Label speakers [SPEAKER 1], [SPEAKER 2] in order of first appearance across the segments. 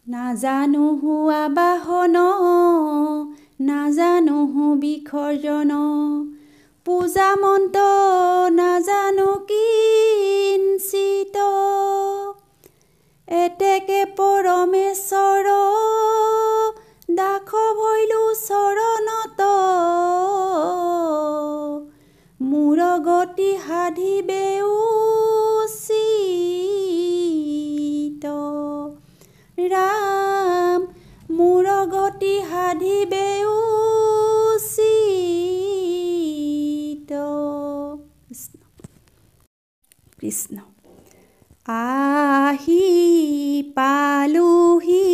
[SPEAKER 1] নাজানো হোৱা বাহন নাজানো বিসৰ্জন পূজা মন্ত্ৰ নাজানো কিঞ্চিত এতেকে পৰমেশ্বৰ দাস ভৈলো চৰণত মোৰ গতি সাধিবে উচিত ৰাম মোৰ গতি সাধিবে উচিত কৃষ্ণ আহি পালোহি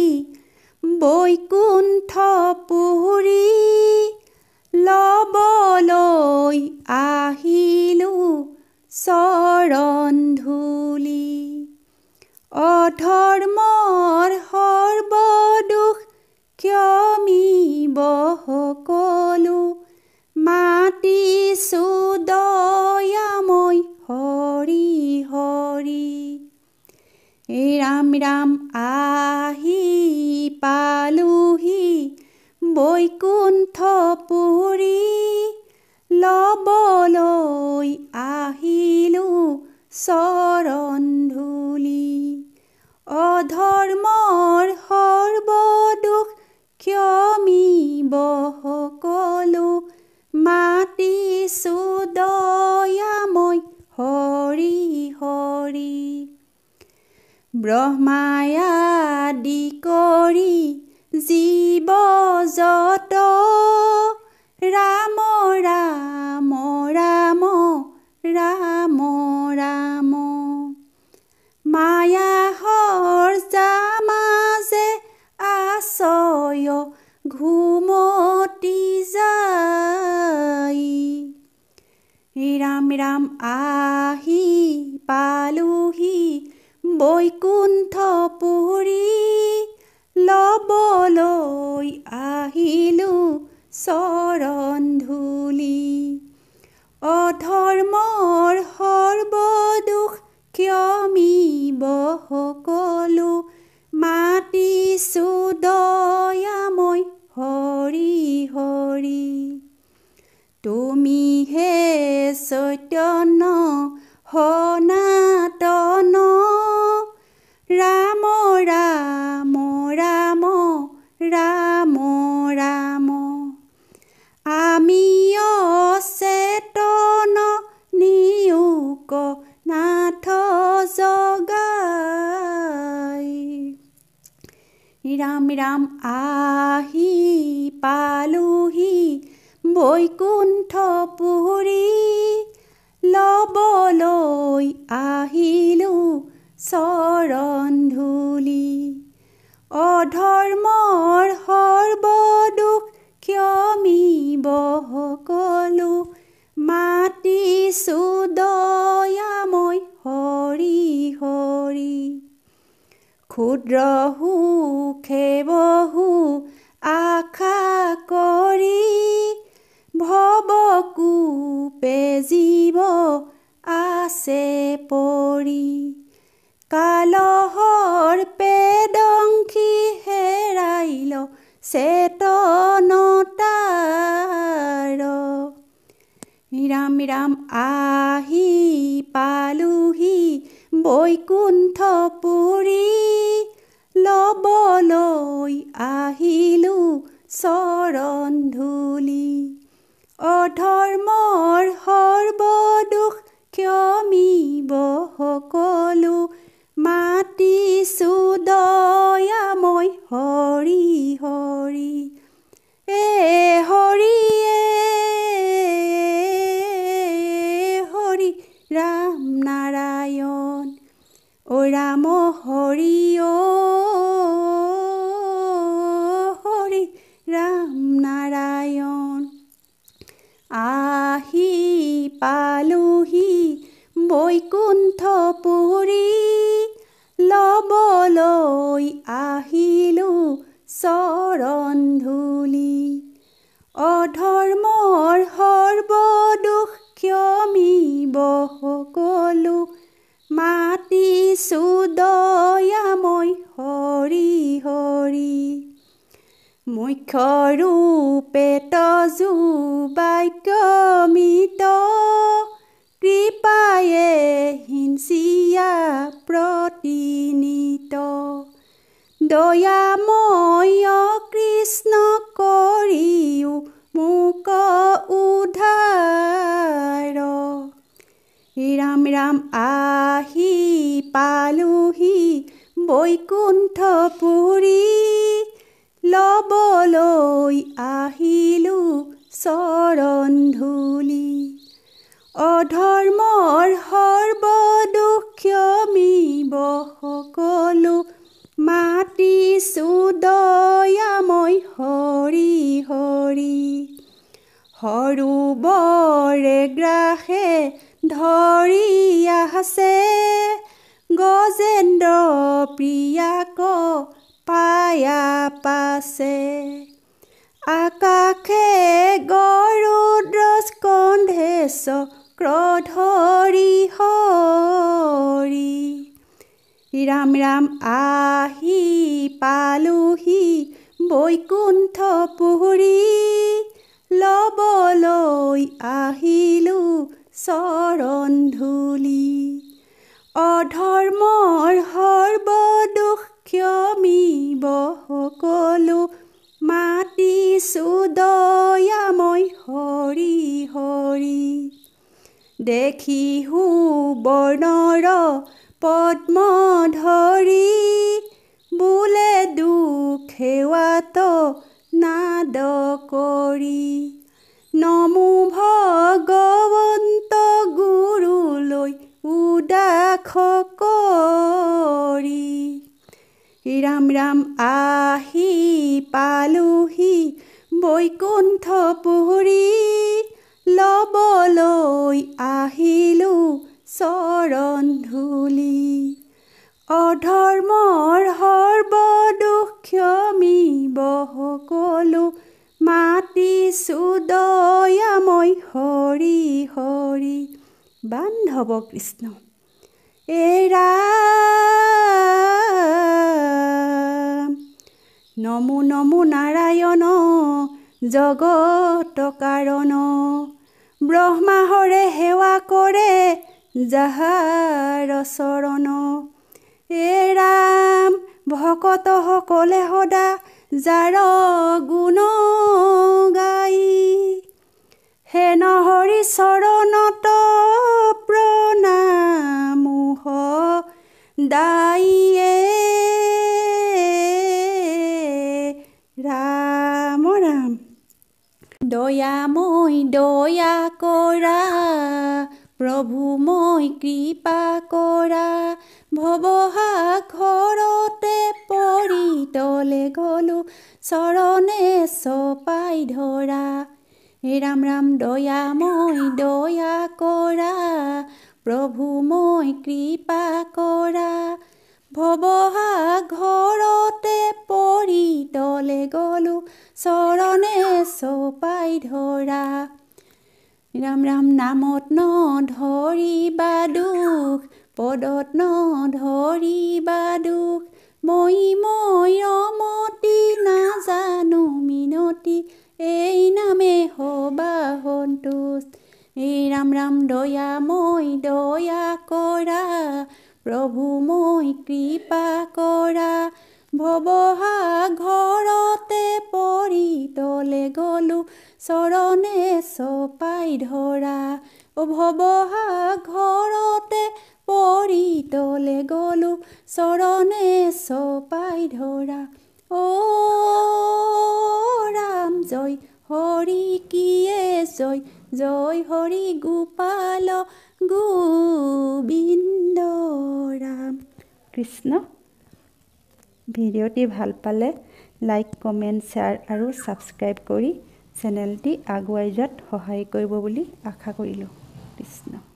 [SPEAKER 1] বৈকুণ্ঠপুৰী লবলৈ আহিলো চৰণ ধূলি অধৰ্মৰ সৰ্বদোষ ক্ষমিব সকলো মাতিছো দয়াময় হৰি হৰি ৰাম ৰাম আহি পালোহি বৈকুণ্ঠপুৰী লবলৈ আহিলো চৰণ ধূলি অধৰ্মৰ সৰ্বদোষ ক্ষমিব সকলো মাতিছো দয়াময় হৰি হৰি ব্ৰহ্মাই আদি কৰি জীৱ যত ৰাম ৰাম ৰাম ৰাম ৰাম মায়াহৰ জামাজে আশ্ৰয় ঘুমতি যায় ৰাম ৰাম আহি পালোহি বৈকুণ্ঠপুৰী লবলৈ আহিলো চৰণ ধূলি অধৰ্মৰ সৰ্বদোষ ক্ষমিব সকলো মাতিছো দয়াময় হৰি হৰি তুমিহে চৈতন্য সনাতন ৰাম ৰাম ৰাম ৰাম ৰাম আমি অচেতন নিয়োগ নাথ জগাই ৰাম ৰাম আহি পালোহি বৈকুণ্ঠপুৰী লবলৈ আহিলো চৰণ ধূলি অধৰ্মৰ সৰ্বদোষ ক্ষমিব সকলো মাতিছো দয়াময় হৰি হৰি ক্ষুদ্ৰ সুখে বহু আশা কৰি ভৱকূপে জীৱ আছে পৰি কালহৰ পেদংখি হেৰাইল চেতনতাৰ ৰাম ৰাম আহি পালোহি বৈকুণ্ঠপুৰী লবলৈ আহিলো চৰণ ধূলি অধৰ্মৰ সৰ্বদোষ ক্ষমিব সকলো মাতিছো দয়াময় হৰি হৰি হৰি ৰাম নাৰায়ণ ৰাম হৰি হৰি ৰাম নাৰায়ণ আহি পালোহি বৈকুণ্ঠপুৰী লবলৈ আহিলো চৰণ ধূলি অধৰ্মৰ সৰ্বদোষ ক্ষমিব সকলো মাতিছো দয়াময় হৰি হৰি মুখ্য ৰূপে তজু বাক্যমিত কৃপায়ে হিংসিয়া প্ৰতিনিত দয়াময় কৃষ্ণ কৰিও মোক উদ্ধাৰ ৰাম ৰাম আহি পালোহি বৈকুণ্ঠপুৰী লবলৈ আহিলো চৰণ ধূলি অধৰ্মৰ সৰ্বদোষ ক্ষমিব সকলো মাতিছো দয়াময় হৰি হৰি সৰুবৰে গ্ৰাসে ধৰি আছে গজেন্দ্ৰ প্ৰিয়াক পায়া পাছে আকাশে গৰুদ্ৰ স্কন্ধেশ ক্ৰধৰি হৰি ৰাম ৰাম আহি পালোহি বৈকুণ্ঠপুৰী লবলৈ আহিলো চৰণ ধূলি অধৰ্মৰ সৰ্বদোষ ক্ষমিব সকলো মাতিছো দয়াময় হৰি হৰি দেখি সুবৰ্ণৰ পদ্ম ধৰি বোলে দুখ সেৱাত নাদ কৰি নমো ভগৱন্ত গুৰুলৈ উদাস কৰি ৰাম ৰাম আহি পালোহি বৈকুণ্ঠপুৰী লবলৈ আহিলো চৰণ ধূলি অধৰ্মৰ সৰ্বদোষ ক্ষমিব সকলো মাতিছো দয়াময় হৰি হৰি বান্ধৱ কৃষ্ণ ৰাম নমো নমো নাৰায়ণ জগত কাৰণ ব্ৰহ্মাহৰে সেৱা কৰে যাহাৰ চৰণ ৰাম ভকত সকলে সদা যাৰ গুণ গাই হেন হৰি চৰণত প্ৰণামোহ দায়ে ৰাম ৰাম দয়াময় দয়া কৰা প্ৰভু মই কৃপা কৰা ভৱসাগৰতে পৰি তলে গলো চৰণে চপাই ধৰা ৰাম ৰাম দয়াময় দয়া কৰা প্ৰভু মই কৃপা কৰা ভৱসাগৰতে পৰি তলে গলো চৰণে চপাই ধৰা ৰাম ৰাম নামত নধৰিবা দুখ পদত নধৰিবা দুখ মই ৰমতি নাজানো মিনতি এই নামে হবা সন্তোষ ৰাম ৰাম দয়াময় দয়া কৰা প্ৰভু মই কৃপা কৰা ভৱসাগৰতে পৰি তলে গলো চৰণে চপাই ধৰা ভৱসাগৰতে পৰি তলে গলো চৰণে চপাই ধৰা ৰাম জয় হৰি কিয়ে জয় জয় হৰি গোপাল গোবিন্দ ৰাম কৃষ্ণ ভিডিঅ'টি ভাল পালে লাইক কমেণ্ট শ্বেয়াৰ আৰু ছাবস্ক্ৰাইব কৰি চেনেলটি আগুৱাই যোৱাত সহায় কৰিব বুলি আশা কৰিলোঁ কৃষ্ণ